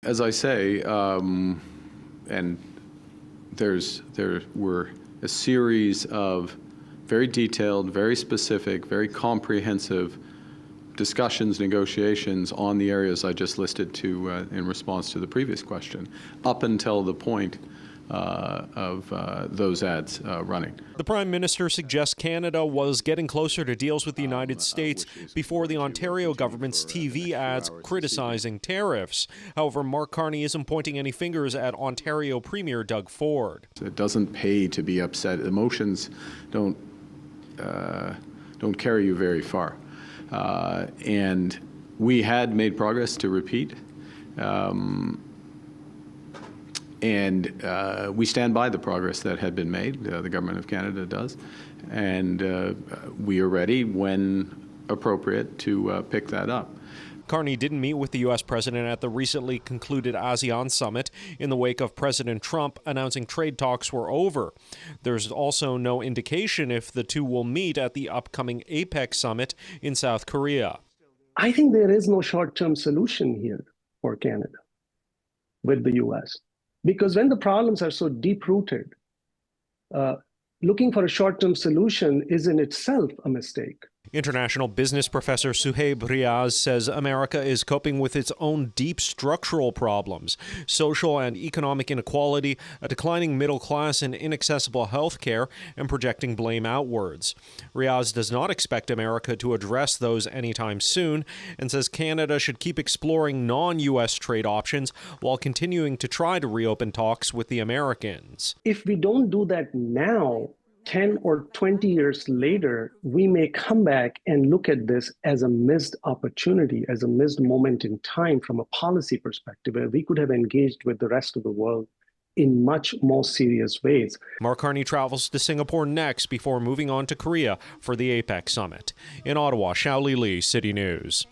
As I say, and there were a series of very detailed, very specific, very comprehensive discussions, negotiations on the areas I just listed to in response to the previous question, up until the point of those ads running. The Prime Minister suggests Canada was getting closer to deals with the United States before the Ontario government's TV ads criticizing tariffs. However, Mark Carney isn't pointing any fingers at Ontario Premier Doug Ford. It doesn't pay to be upset. Emotions don't carry you very far. And we had made progress, to repeat. And we stand by the progress that had been made, the Government of Canada does, and we are ready, when appropriate, to pick that up. Carney didn't meet with the U.S. president at the recently concluded ASEAN summit in the wake of President Trump announcing trade talks were over. There's also no indication if the two will meet at the upcoming APEC summit in South Korea. I think there is no short-term solution here for Canada with the U.S. Because when the problems are so deep-rooted, looking for a short-term solution is in itself a mistake. International business professor Suhaib Riaz says America is coping with its own deep structural problems: social and economic inequality, a declining middle class, and inaccessible health care, and projecting blame outwards. Riaz does not expect America to address those anytime soon, and says Canada should keep exploring non-U.S. trade options while continuing to try to reopen talks with the Americans. If we don't do that now, 10 or 20 years later, we may come back and look at this as a missed opportunity, as a missed moment in time from a policy perspective, where we could have engaged with the rest of the world in much more serious ways. Mark Carney travels to Singapore next before moving on to Korea for the APEC summit. In Ottawa, Xiaoli Li, City News.